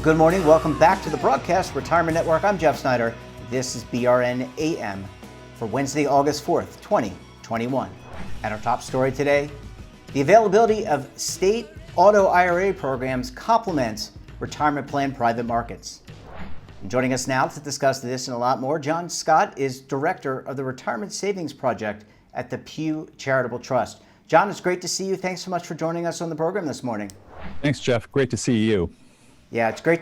Good morning. Welcome back to the broadcast Retirement Network. I'm Jeff Snyder. This is BRN AM for Wednesday, August 4th, 2021. And our top story today, the availability of state auto-IRA programs complements retirement plan private markets. And joining us now to discuss this and a lot more, John Scott is director of the Retirement Savings Project at the Pew Charitable Trust. John, it's great to see you. Thanks so much for joining us on the program this morning. Thanks, Jeff. Great to see you. Yeah, it's great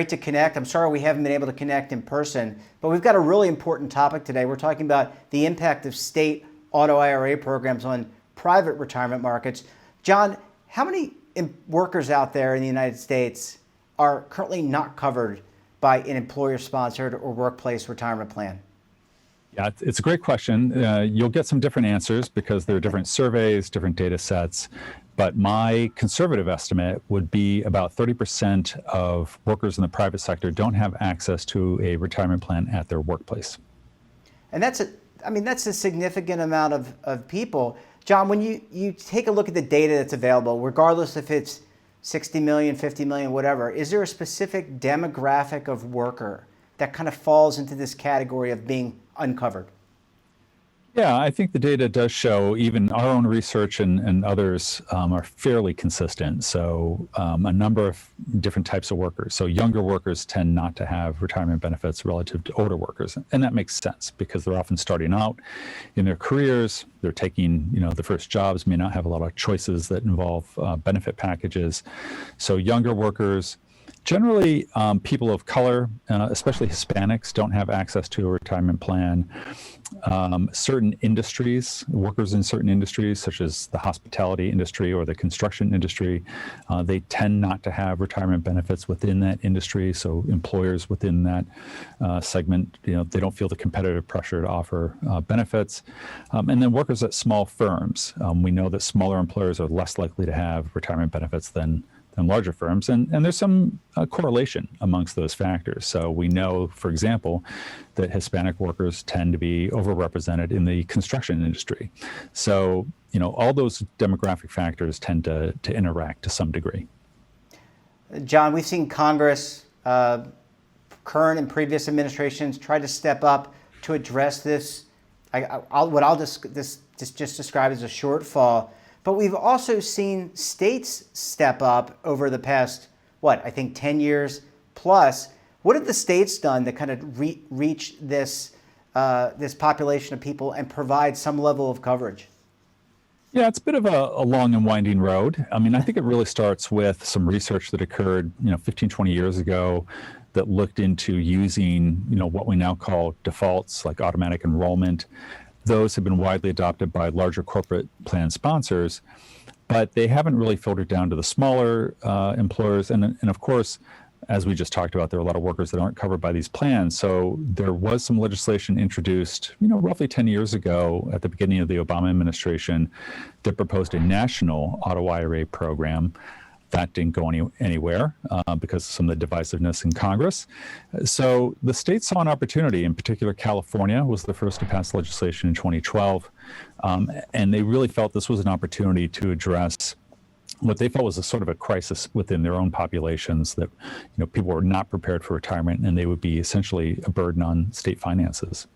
to connect. I'm sorry we haven't been able to connect in person, but we've got a really important topic today. We're talking about the impact of state auto-IRA programs on private retirement markets. John, how many workers out there in the United States are currently not covered by an employer-sponsored or workplace retirement plan? Yeah, it's a great question. You'll get some different answers because there are different surveys, different data sets. But my conservative estimate would be about 30% of workers in the private sector don't have access to a retirement plan at their workplace. And that's a significant amount of people. John, when you take a look at the data that's available, regardless if it's 60 million, 50 million, whatever, is there a specific demographic of worker that kind of falls into this category of being uncovered? Yeah, I think the data does show, even our own research and others are fairly consistent. So a number of different types of workers. So younger workers tend not to have retirement benefits relative to older workers. And that makes sense because they're often starting out in their careers. They're taking, the first jobs, may not have a lot of choices that involve benefit packages. So younger workers. Generally, people of color, especially Hispanics, don't have access to a retirement plan. Certain industries, workers in certain industries, such as the hospitality industry or the construction industry, they tend not to have retirement benefits within that industry. So employers within that segment, they don't feel the competitive pressure to offer benefits. And then workers at small firms. We know that smaller employers are less likely to have retirement benefits than larger firms. And there's some correlation amongst those factors. So we know, for example, that Hispanic workers tend to be overrepresented in the construction industry. So, all those demographic factors tend to interact to some degree. John, we've seen Congress, current and previous administrations try to step up to address this, what I'll just describe as a shortfall. But we've also seen states step up over the past, 10 years plus. What have the states done to kind of reach this population of people and provide some level of coverage? Yeah, it's a bit of a long and winding road. I think it really starts with some research that occurred, 15, 20 years ago that looked into using, what we now call defaults like automatic enrollment. Those have been widely adopted by larger corporate plan sponsors, but they haven't really filtered down to the smaller employers. And of course, as we just talked about, there are a lot of workers that aren't covered by these plans. So there was some legislation introduced, roughly 10 years ago at the beginning of the Obama administration that proposed a national auto-IRA program. That didn't go anywhere because of some of the divisiveness in Congress. So the states saw an opportunity. In particular, California was the first to pass legislation in 2012. And they really felt this was an opportunity to address what they felt was a sort of a crisis within their own populations, that people were not prepared for retirement and they would be essentially a burden on state finances.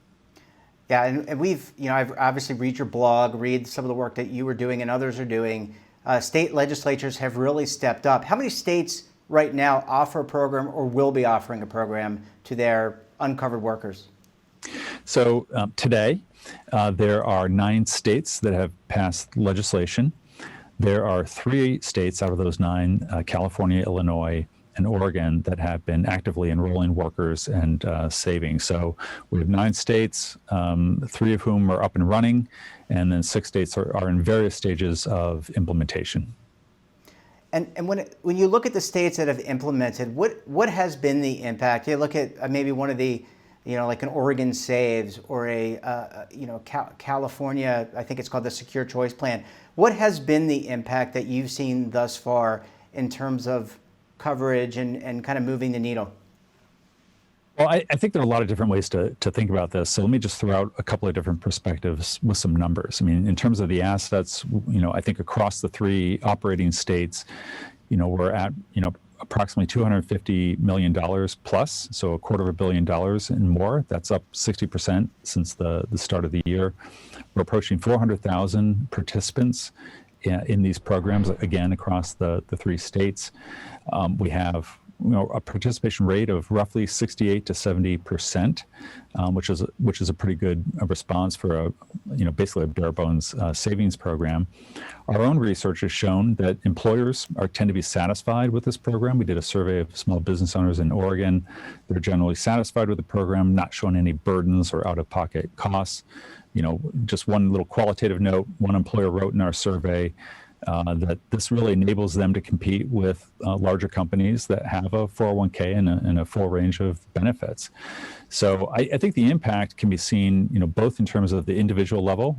Yeah, and we've, I've obviously read your blog, read some of the work that you were doing and others are doing. State legislatures have really stepped up. How many states right now offer a program or will be offering a program to their uncovered workers? So today, there are 9 states that have passed legislation. There are 3 states out of those 9, California, Illinois, and Oregon, that have been actively enrolling workers and saving. So we have 9 states, 3 of whom are up and running, and then 6 states are in various stages of implementation. And when you look at the states that have implemented, what has been the impact? You look at maybe one of the, like an Oregon Saves or California, I think it's called the Secure Choice Plan. What has been the impact that you've seen thus far in terms of coverage and kind of moving the needle? Well, I think there are a lot of different ways to think about this. So let me just throw out a couple of different perspectives with some numbers. In terms of the assets, I think across the 3 operating states, we're at, approximately $250 million plus, so $250 million and more. That's up 60% since the start of the year. We're approaching 400,000 participants in these programs, again, across the 3 states. We have a participation rate of roughly 68 to 70%, which is a pretty good response for basically a bare bones savings program. Our own research has shown that employers tend to be satisfied with this program. We did a survey of small business owners in Oregon. They're generally satisfied with the program, not showing any burdens or out-of-pocket costs. Just one little qualitative note, one employer wrote in our survey that this really enables them to compete with larger companies that have a 401k and a full range of benefits. So I think the impact can be seen, both in terms of the individual level.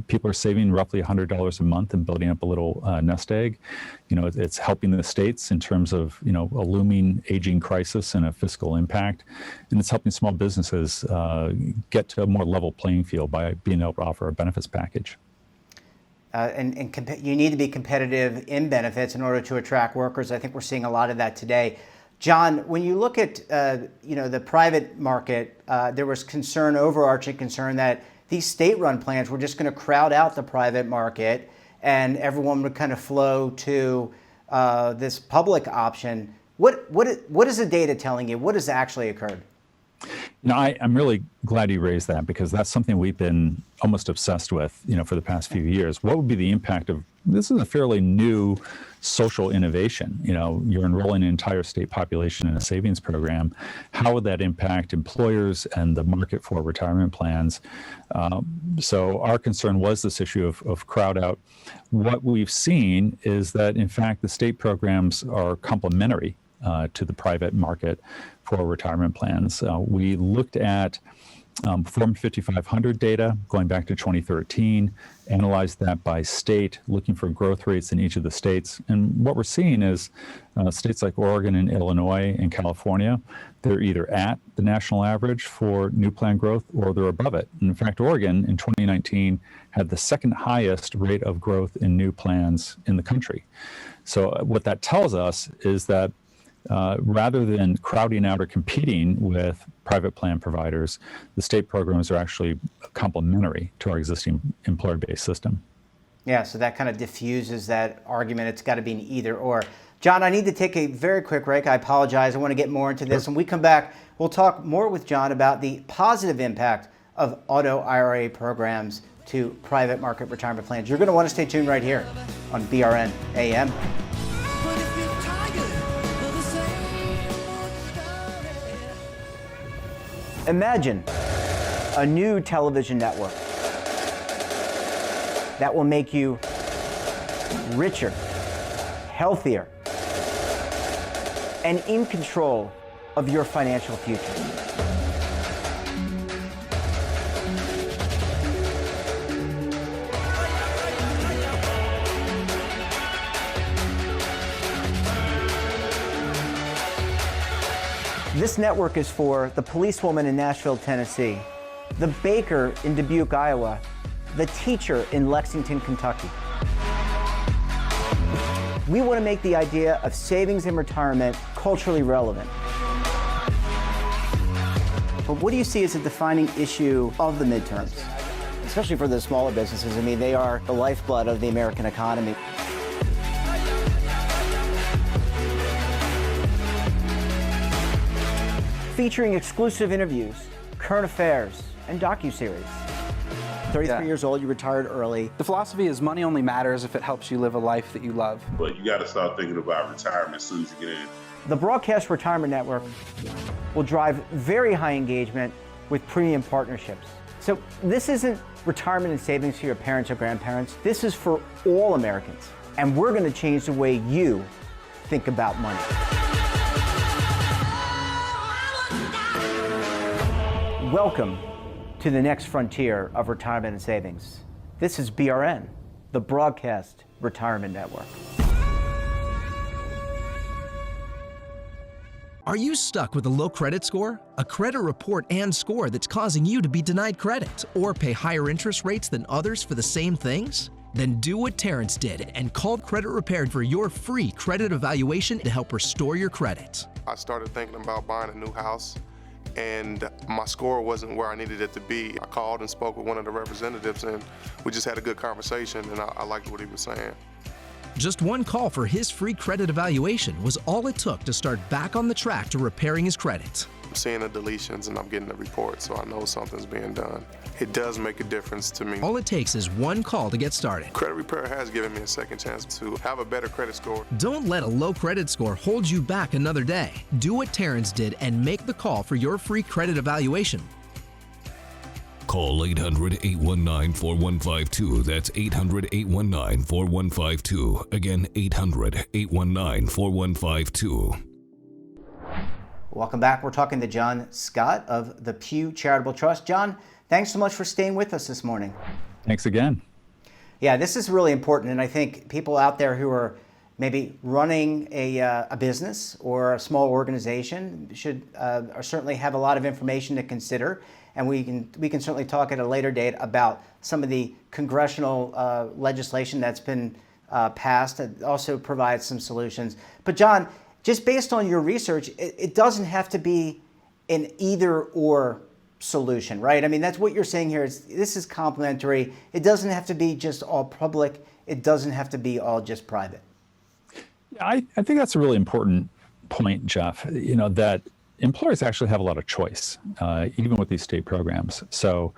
People are saving roughly $100 a month and building up a little nest egg. It's helping the states in terms of a looming aging crisis and a fiscal impact, and it's helping small businesses get to a more level playing field by being able to offer a benefits package. You need to be competitive in benefits in order to attract workers. I think we're seeing a lot of that today. John, when you look at the private market, there was overarching concern that these state-run plans were just going to crowd out the private market, and everyone would kind of flow to this public option. What is the data telling you? What has actually occurred? I'm really glad you raised that, because that's something we've been almost obsessed with, for the past few years. What would be the impact of this? Is a fairly new social innovation. You're enrolling an entire state population in a savings program. How would that impact employers and the market for retirement plans? So our concern was this issue of crowd out. What we've seen is that, in fact, the state programs are complementary to the private market for retirement plans. We looked at Form 5500 data going back to 2013, analyzed that by state, looking for growth rates in each of the states. And what we're seeing is states like Oregon and Illinois and California, they're either at the national average for new plan growth or they're above it. And in fact, Oregon in 2019 had the second highest rate of growth in new plans in the country. So what that tells us is that rather than crowding out or competing with private plan providers, the state programs are actually complementary to our existing employer-based system. Yeah, so that kind of diffuses that argument. It's got to be an either or. John, I need to take a very quick break. I apologize. I want to get more into this. When we come back, we'll talk more with John about the positive impact of Auto-IRA programs to private market retirement plans. You're going to want to stay tuned right here on BRN AM. Imagine a new television network that will make you richer, healthier, and in control of your financial future. This network is for the policewoman in Nashville, Tennessee, the baker in Dubuque, Iowa, the teacher in Lexington, Kentucky. We want to make the idea of savings and retirement culturally relevant. But what do you see as a defining issue of the midterms, especially for the smaller businesses? I mean, they are the lifeblood of the American economy. Featuring exclusive interviews, current affairs, and docuseries. 33 years old, you retired early. The philosophy is money only matters if it helps you live a life that you love. But you got to start thinking about retirement as soon as you get in. The Broadcast Retirement Network will drive very high engagement with premium partnerships. So this isn't retirement and savings for your parents or grandparents. This is for all Americans. And we're going to change the way you think about money. Welcome to the next frontier of retirement and savings. This is BRN, the Broadcast Retirement Network. Are you stuck with a low credit score? A credit report and score that's causing you to be denied credit or pay higher interest rates than others for the same things? Then do what Terrence did and call Credit Repaired for your free credit evaluation to help restore your credit. I started thinking about buying a new house, and my score wasn't where I needed it to be. I called and spoke with one of the representatives, and we just had a good conversation, and I liked what he was saying. Just one call for his free credit evaluation was all it took to start back on the track to repairing his credit. I'm seeing the deletions and I'm getting the report, so I know something's being done. It does make a difference to me. All it takes is one call to get started. Credit Repair has given me a second chance to have a better credit score. Don't let a low credit score hold you back another day. Do what Terrence did and make the call for your free credit evaluation. Call 800-819-4152. That's 800-819-4152. Again, 800-819-4152. Welcome back. We're talking to John Scott of the Pew Charitable Trust. John, thanks so much for staying with us this morning. Thanks again. Yeah, this is really important, and I think people out there who are maybe running a business or a small organization should or certainly have a lot of information to consider. And we can certainly talk at a later date about some of the congressional legislation that's been passed that also provides some solutions. But John, just based on your research, it doesn't have to be an either-or solution, right? I mean, that's what you're saying here. This is complementary. It doesn't have to be just all public. It doesn't have to be all just private. Yeah, I think that's a really important point, Jeff, that employers actually have a lot of choice, even with these state programs. So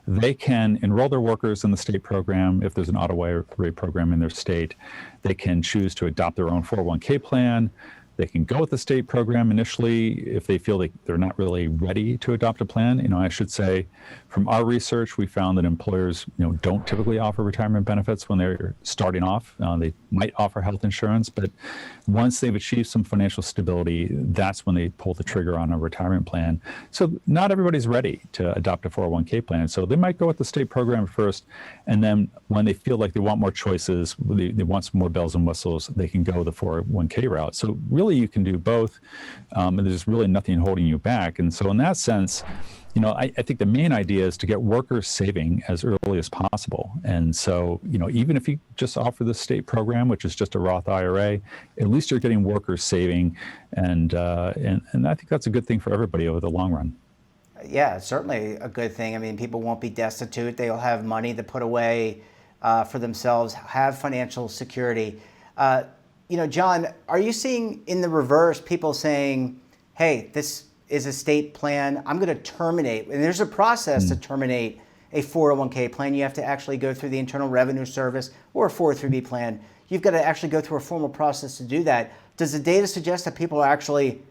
they can enroll their workers in the state program. If there's an Auto-IRA program in their state, they can choose to adopt their own 401k plan. They can go with the state program initially if they feel like they're not really ready to adopt a plan. I should say from our research, we found that employers, don't typically offer retirement benefits when they're starting off. They might offer health insurance, but once they've achieved some financial stability, that's when they pull the trigger on a retirement plan. So not everybody's ready to adopt a 401k plan. So they might go with the state program first, and then when they feel like they want more choices, they want some more bells and whistles, they can go the 401k route. So really you can do both, and there's really nothing holding you back. And so in that sense, I think the main idea is to get workers saving as early as possible. And so, even if you just offer the state program, which is just a Roth IRA, at least you're getting workers saving. And I think that's a good thing for everybody over the long run. Yeah, it's certainly a good thing. I mean, people won't be destitute. They'll have money to put away for themselves, have financial security. John, are you seeing in the reverse people saying, hey, this is a state plan, I'm going to terminate, and there's a process to terminate a 401k plan. You have to actually go through the Internal Revenue Service or a 403b plan. You've got to actually go through a formal process to do that. Does the data suggest that people are actually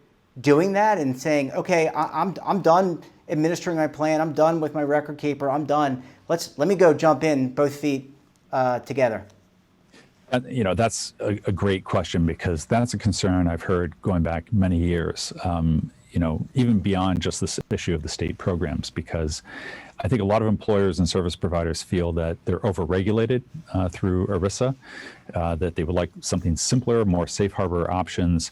doing that and saying, okay, I'm done administering my plan, I'm done with my record keeper, I'm done. Let me go jump in both feet together? That's a great question, because that's a concern I've heard going back many years. Even beyond just this issue of the state programs, because I think a lot of employers and service providers feel that they're overregulated through ERISA, that they would like something simpler, more safe harbor options.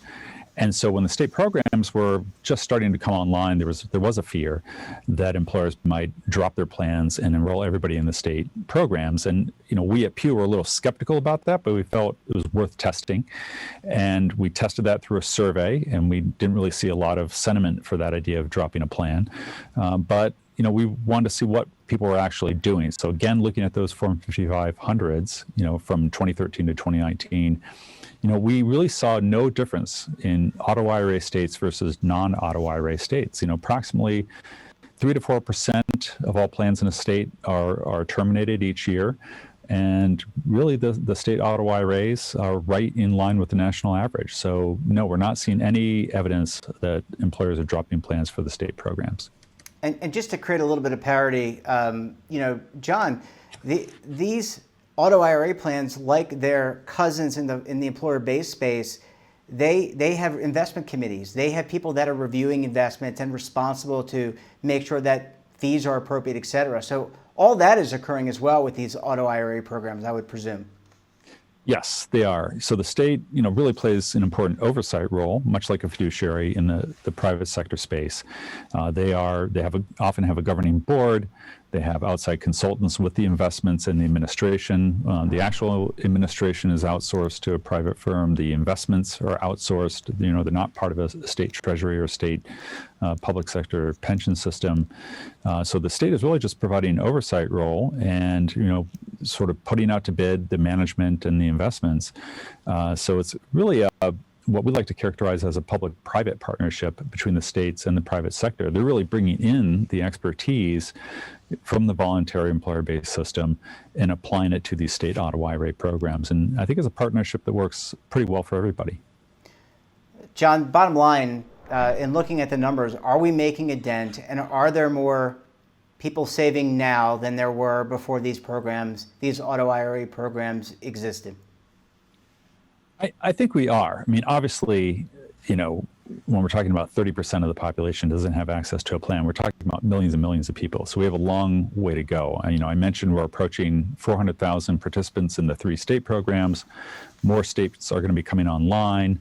And so when the state programs were just starting to come online, there was a fear that employers might drop their plans and enroll everybody in the state programs. And we at Pew were a little skeptical about that, but we felt it was worth testing. And we tested that through a survey, and we didn't really see a lot of sentiment for that idea of dropping a plan. But we wanted to see what people were actually doing. So again, looking at those Form 5500s, from 2013 to 2019, we really saw no difference in Auto-IRA states versus non-Auto-IRA states. Approximately 3 to 4% of all plans in a state are terminated each year. And really the state Auto-IRAs are right in line with the national average. So no, we're not seeing any evidence that employers are dropping plans for the state programs. And just to create a little bit of parity, John, these Auto-IRA plans, like their cousins in the employer-based space, they have investment committees. They have people that are reviewing investments and responsible to make sure that fees are appropriate, et cetera. So all that is occurring as well with these Auto-IRA programs, I would presume. Yes, they are. So the state, really plays an important oversight role, much like a fiduciary in the private sector space. Often have a governing board. They have outside consultants with the investments and the administration. The actual administration is outsourced to a private firm. The investments are outsourced. They're not part of a state treasury or state public sector pension system. So the state is really just providing an oversight role and, sort of putting out to bid the management and the investments. So it's really what we like to characterize as a public-private partnership between the states and the private sector. They're really bringing in the expertise from the voluntary employer-based system and applying it to these state Auto-IRA programs. And I think it's a partnership that works pretty well for everybody. John, bottom line, in looking at the numbers, are we making a dent, and are there more people saving now than there were before these Auto-IRA programs existed? I think we are. I mean, obviously, when we're talking about 30% of the population doesn't have access to a plan, we're talking about millions and millions of people. So we have a long way to go. I mentioned we're approaching 400,000 participants in the 3 state programs. More states are going to be coming online.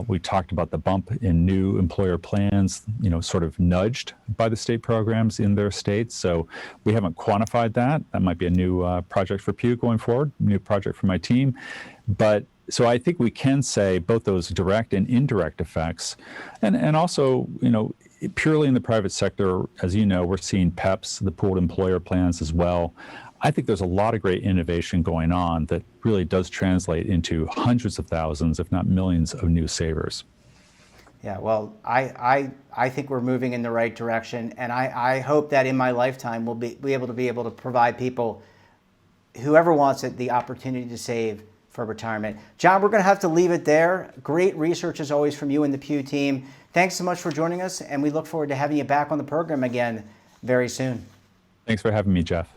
We talked about the bump in new employer plans, sort of nudged by the state programs in their states. So we haven't quantified that. That might be a new project for Pew going forward, new project for my team. So I think we can say both those direct and indirect effects. And also, purely in the private sector, as you know, we're seeing PEPs, the pooled employer plans as well. I think there's a lot of great innovation going on that really does translate into hundreds of thousands, if not millions, of new savers. Yeah, well, I think we're moving in the right direction, and I hope that in my lifetime we'll be able to provide people, whoever wants it, the opportunity to save for retirement. John, we're going to have to leave it there. Great research as always from you and the Pew team. Thanks so much for joining us, and we look forward to having you back on the program again very soon. Thanks for having me, Jeff.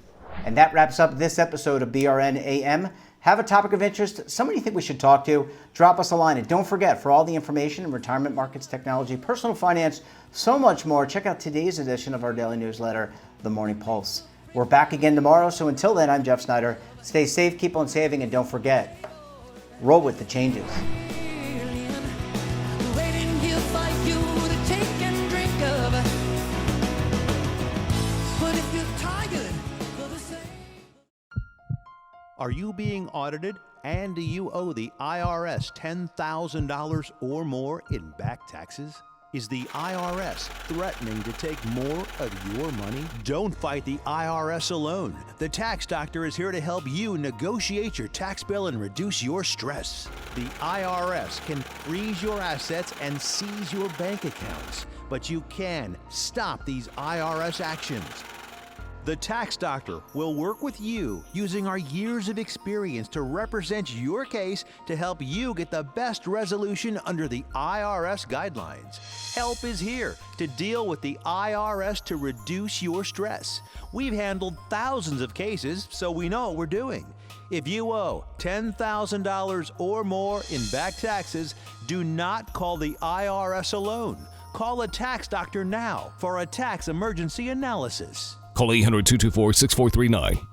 And that wraps up this episode of BRN AM. Have a topic of interest, somebody you think we should talk to, drop us a line. And don't forget, for all the information in retirement markets, technology, personal finance, so much more, check out today's edition of our daily newsletter, The Morning Pulse. We're back again tomorrow, so until then, I'm Jeff Snyder. Stay safe, keep on saving, and don't forget, roll with the changes. Are you being audited, and do you owe the IRS $10,000 or more in back taxes? Is the IRS threatening to take more of your money? Don't fight the IRS alone. The Tax Doctor is here to help you negotiate your tax bill and reduce your stress. The IRS can freeze your assets and seize your bank accounts, but you can stop these IRS actions. The Tax Doctor will work with you using our years of experience to represent your case to help you get the best resolution under the IRS guidelines. Help is here to deal with the IRS to reduce your stress. We've handled thousands of cases, so we know what we're doing. If you owe $10,000 or more in back taxes, do not call the IRS alone. Call a Tax Doctor now for a tax emergency analysis. Call 800-224-6439.